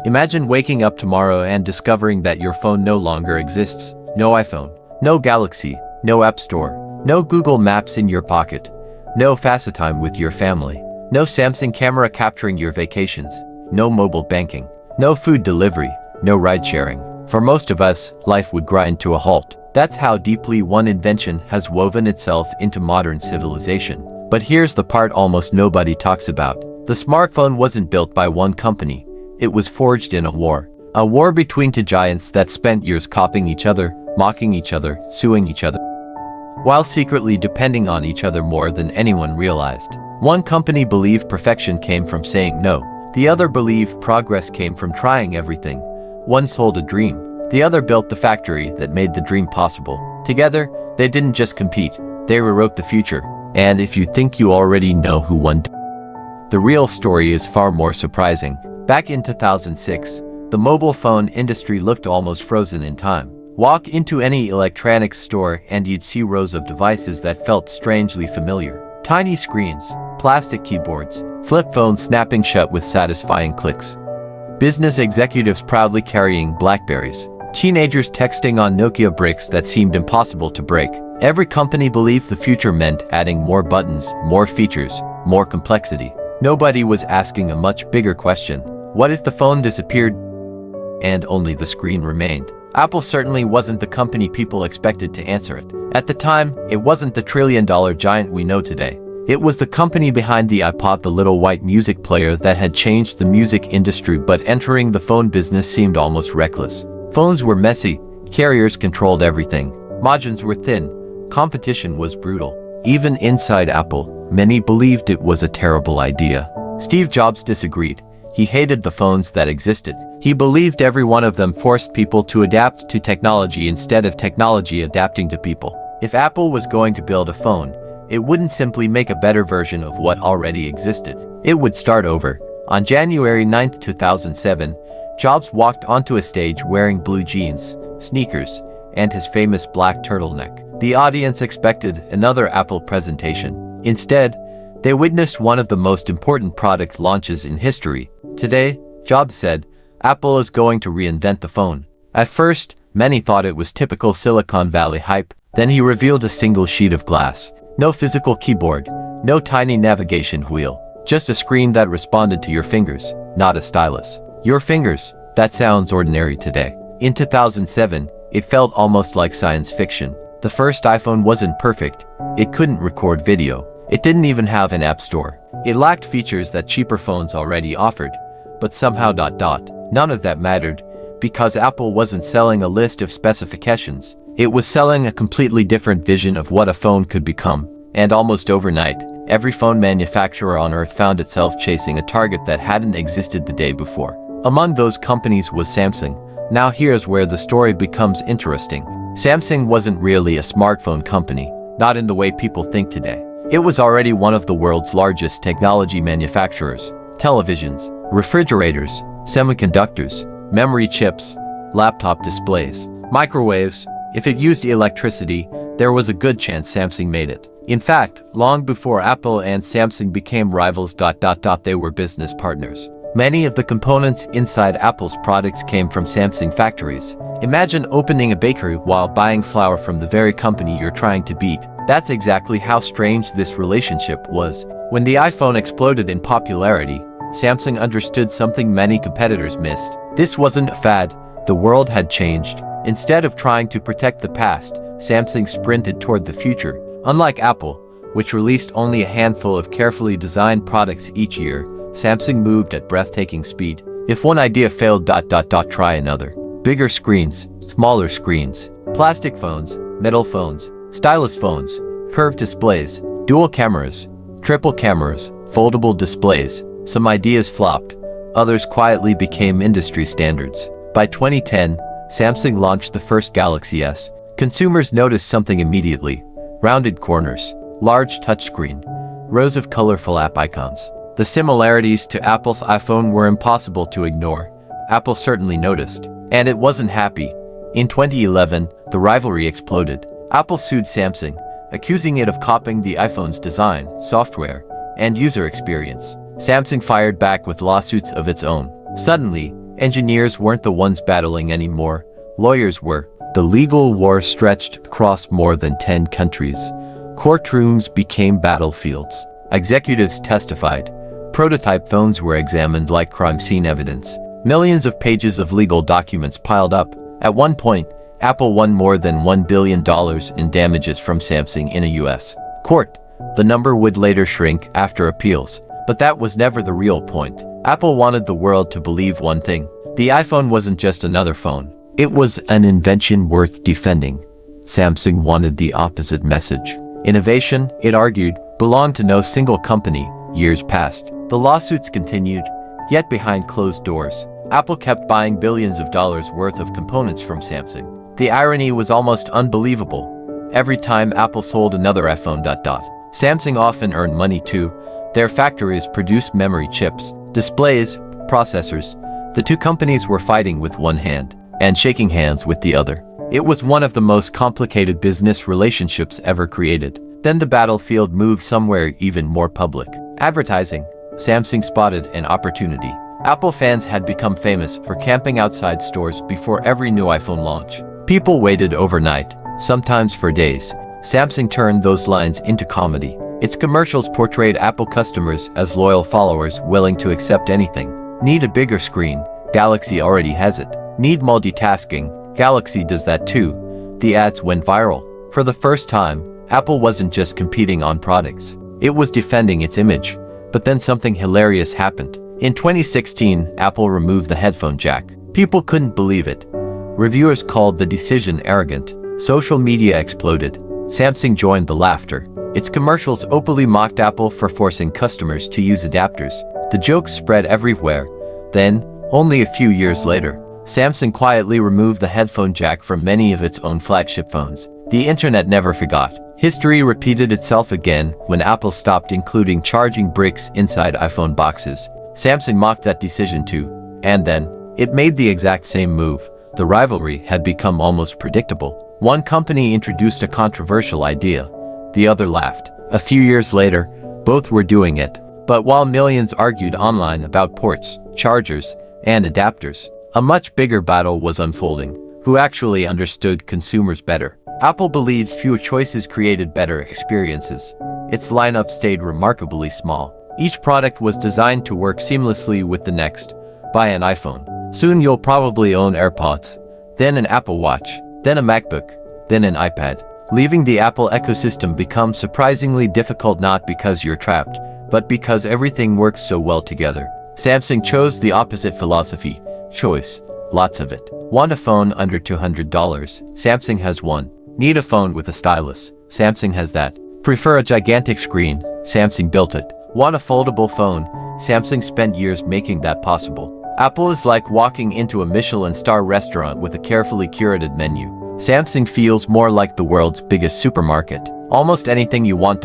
Imagine waking up tomorrow and discovering that your phone no longer exists. No iPhone, no Galaxy, no App Store, no Google Maps in your pocket, no FaceTime with your family, no Samsung camera capturing your vacations, no mobile banking, no food delivery, no ride sharing. For most of us, life would grind to a halt. That's how deeply one invention has woven itself into modern civilization. But here's the part almost nobody talks about. The smartphone wasn't built by one company. It was forged in a war between two giants that spent years copying each other, mocking each other, suing each other, while secretly depending on each other more than anyone realized. One company believed perfection came from saying no. The other believed progress came from trying everything. One sold a dream. The other built the factory that made the dream possible. Together, they didn't just compete, they rewrote the future. And if you think you already know who won, the real story is far more surprising. Back in 2006, the mobile phone industry looked almost frozen in time. Walk into any electronics store and you'd see rows of devices that felt strangely familiar. Tiny screens, plastic keyboards, flip phones snapping shut with satisfying clicks. Business executives proudly carrying BlackBerries. Teenagers texting on Nokia bricks that seemed impossible to break. Every company believed the future meant adding more buttons, more features, more complexity. Nobody was asking a much bigger question. What if the phone disappeared and only the screen remained? Apple certainly wasn't the company people expected to answer it. At the time, it wasn't the trillion-dollar giant we know today. It was the company behind the iPod, the little white music player that had changed the music industry, but entering the phone business seemed almost reckless. Phones were messy, carriers controlled everything, margins were thin, competition was brutal. Even inside Apple, many believed it was a terrible idea. Steve Jobs disagreed. He hated the phones that existed. He believed every one of them forced people to adapt to technology instead of technology adapting to people. If Apple was going to build a phone, it wouldn't simply make a better version of what already existed. It would start over. On January 9, 2007, Jobs walked onto a stage wearing blue jeans, sneakers, and his famous black turtleneck. The audience expected another Apple presentation. Instead, they witnessed one of the most important product launches in history. Today, Jobs said, Apple is going to reinvent the phone. At first, many thought it was typical Silicon Valley hype. Then he revealed a single sheet of glass. No physical keyboard, no tiny navigation wheel. Just a screen that responded to your fingers, not a stylus. Your fingers, that sounds ordinary today. In 2007, it felt almost like science fiction. The first iPhone wasn't perfect. It couldn't record video. It didn't even have an app store. It lacked features that cheaper phones already offered. But somehow none of that mattered, because Apple wasn't selling a list of specifications. It was selling a completely different vision of what a phone could become. And almost overnight, every phone manufacturer on Earth found itself chasing a target that hadn't existed the day before. Among those companies was Samsung. Now here's where the story becomes interesting. Samsung wasn't really a smartphone company, not in the way people think today. It was already one of the world's largest technology manufacturers. Televisions, refrigerators, semiconductors, memory chips, laptop displays, microwaves. If it used electricity, there was a good chance Samsung made it. In fact, long before Apple and Samsung became rivals, they were business partners. Many of the components inside Apple's products came from Samsung factories. Imagine opening a bakery while buying flour from the very company you're trying to beat. That's exactly how strange this relationship was. When the iPhone exploded in popularity, Samsung understood something many competitors missed. This wasn't a fad. The world had changed. Instead of trying to protect the past, Samsung sprinted toward the future. Unlike Apple, which released only a handful of carefully designed products each year, Samsung moved at breathtaking speed. If one idea failed, try another. Bigger screens, smaller screens, plastic phones, metal phones, stylus phones, curved displays, dual cameras, triple cameras, foldable displays. Some ideas flopped, others quietly became industry standards. By 2010, Samsung launched the first Galaxy S. Consumers noticed something immediately. Rounded corners, large touchscreen, rows of colorful app icons. The similarities to Apple's iPhone were impossible to ignore. Apple certainly noticed, and it wasn't happy. In 2011, the rivalry exploded. Apple sued Samsung, accusing it of copying the iPhone's design, software, and user experience. Samsung fired back with lawsuits of its own. Suddenly, Engineers weren't the ones battling anymore. Lawyers were. The legal war stretched across more than 10 countries. Courtrooms became battlefields. Executives testified. Prototype phones were examined like crime scene evidence. Millions of pages of legal documents piled up. At one point, Apple won more than $1 billion in damages from Samsung in a U.S. court. The number would later shrink after appeals. But that was never the real point. Apple wanted the world to believe one thing. The iPhone wasn't just another phone. It was an invention worth defending. Samsung wanted the opposite message. Innovation, it argued, belonged to no single company. Years passed. The lawsuits continued. Yet behind closed doors, Apple kept buying billions of dollars worth of components from Samsung. The irony was almost unbelievable. Every time Apple sold another iPhone, Samsung often earned money too. Their factories produced memory chips, displays, processors. The two companies were fighting with one hand and shaking hands with the other. It was one of the most complicated business relationships ever created. Then the battlefield moved somewhere even more public. Advertising. Samsung spotted an opportunity. Apple fans had become famous for camping outside stores before every new iPhone launch. People waited overnight, sometimes for days. Samsung turned those lines into comedy. Its commercials portrayed Apple customers as loyal followers willing to accept anything. Need a bigger screen? Galaxy already has it. Need multitasking? Galaxy does that too. The ads went viral. For the first time, Apple wasn't just competing on products. It was defending its image. But then something hilarious happened. In 2016, Apple removed the headphone jack. People couldn't believe it. Reviewers called the decision arrogant. Social media exploded. Samsung joined the laughter. Its commercials openly mocked Apple for forcing customers to use adapters. The jokes spread everywhere. Then, only a few years later, Samsung quietly removed the headphone jack from many of its own flagship phones. The internet never forgot. History repeated itself again when Apple stopped including charging bricks inside iPhone boxes. Samsung mocked that decision too. And then, it made the exact same move. The rivalry had become almost predictable. One company introduced a controversial idea. The other laughed. A few years later, both were doing it. But while millions argued online about ports, chargers, and adapters, a much bigger battle was unfolding. Who actually understood consumers better? Apple believed fewer choices created better experiences. Its lineup stayed remarkably small. Each product was designed to work seamlessly with the next. Buy an iPhone. Soon you'll probably own AirPods, then an Apple Watch, then a MacBook, then an iPad. Leaving the Apple ecosystem becomes surprisingly difficult not because you're trapped, but because everything works so well together. Samsung chose the opposite philosophy. Choice. Lots of it. Want a phone under $200? Samsung has one. Need a phone with a stylus? Samsung has that. Prefer a gigantic screen? Samsung built it. Want a foldable phone? Samsung spent years making that possible. Apple is like walking into a Michelin-star restaurant with a carefully curated menu. Samsung feels more like the world's biggest supermarket. Almost anything you want,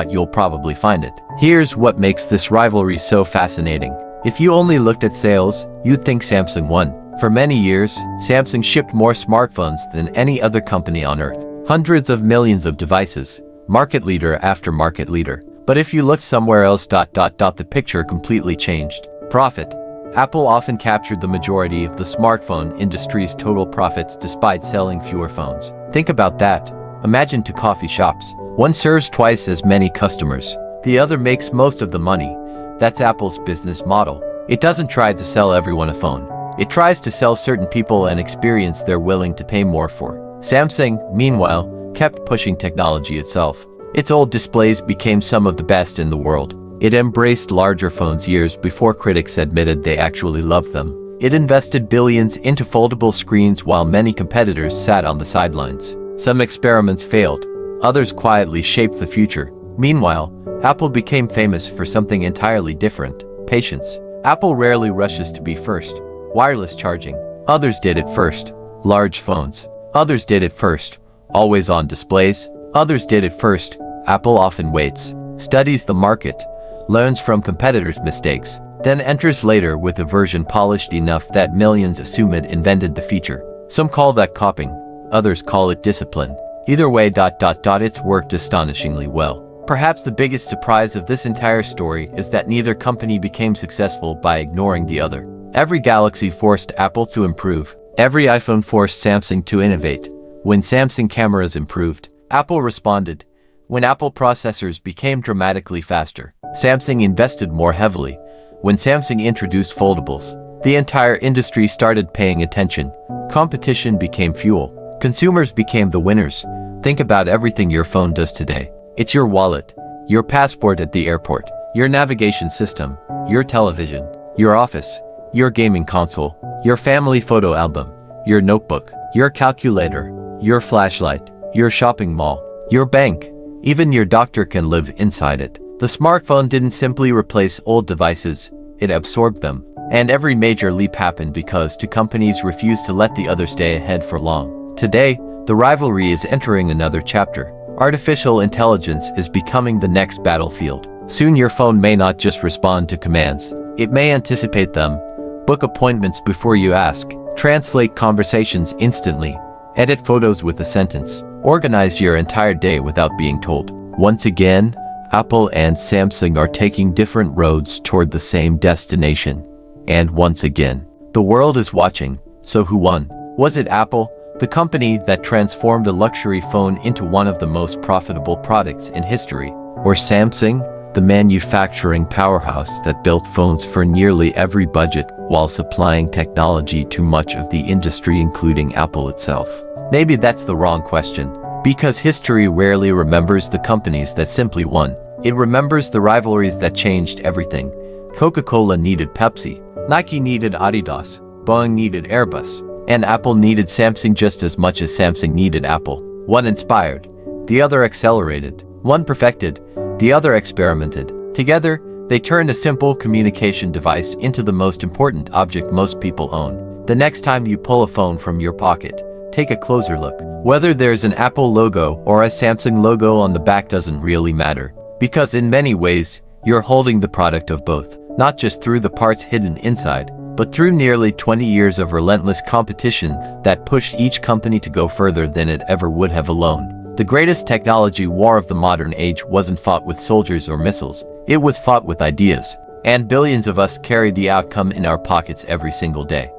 you'll probably find it. Here's what makes this rivalry so fascinating. If you only looked at sales, you'd think Samsung won. For many years, Samsung shipped more smartphones than any other company on earth. Hundreds of millions of devices. Market leader after market leader. But if you looked somewhere else, the picture completely changed. Profit. Apple often captured the majority of the smartphone industry's total profits despite selling fewer phones. Think about that. Imagine two coffee shops. One serves twice as many customers. The other makes most of the money. That's Apple's business model. It doesn't try to sell everyone a phone. It tries to sell certain people an experience they're willing to pay more for. Samsung, meanwhile, kept pushing technology itself. Its old displays became some of the best in the world. It embraced larger phones years before critics admitted they actually loved them. It invested billions into foldable screens while many competitors sat on the sidelines. Some experiments failed. Others quietly shaped the future. Meanwhile, Apple became famous for something entirely different: patience. Apple rarely rushes to be first. Wireless charging. Others did it first. Large phones. Others did it first. Always-on displays. Others did it first. Apple often waits, studies the market, learns from competitors' mistakes, then enters later with a version polished enough that millions assume it invented the feature. Some call that copying, others call it discipline. Either way, it's worked astonishingly well. Perhaps the biggest surprise of this entire story is that neither company became successful by ignoring the other. Every Galaxy forced Apple to improve. Every iPhone forced Samsung to innovate. When Samsung cameras improved, Apple responded. When Apple processors became dramatically faster, Samsung invested more heavily. When Samsung introduced foldables, the entire industry started paying attention. Competition became fuel. Consumers became the winners. Think about everything your phone does today. It's your wallet, your passport at the airport, your navigation system, your television, your office, your gaming console, your family photo album, your notebook, your calculator, your flashlight, your shopping mall, your bank. Even your doctor can live inside it. The smartphone didn't simply replace old devices, it absorbed them. And every major leap happened because two companies refused to let the other stay ahead for long. Today, the rivalry is entering another chapter. Artificial intelligence is becoming the next battlefield. Soon your phone may not just respond to commands. It may anticipate them, book appointments before you ask, translate conversations instantly, edit photos with a sentence, organize your entire day without being told. Once again, Apple and Samsung are taking different roads toward the same destination. And once again, the world is watching. So who won? Was it Apple, the company that transformed a luxury phone into one of the most profitable products in history? Or Samsung, the manufacturing powerhouse that built phones for nearly every budget while supplying technology to much of the industry, including Apple itself? Maybe that's the wrong question, because history rarely remembers the companies that simply won. It remembers the rivalries that changed everything. Coca-Cola needed Pepsi, Nike needed Adidas, Boeing needed Airbus, and Apple needed Samsung just as much as Samsung needed Apple. One inspired, the other accelerated. One perfected, the other experimented. Together, they turned a simple communication device into the most important object most people own. The next time you pull a phone from your pocket, take a closer look. Whether there's an Apple logo or a Samsung logo on the back doesn't really matter, because in many ways, you're holding the product of both, not just through the parts hidden inside, but through nearly 20 years of relentless competition that pushed each company to go further than it ever would have alone. The greatest technology war of the modern age wasn't fought with soldiers or missiles, it was fought with ideas. And billions of us carry the outcome in our pockets every single day.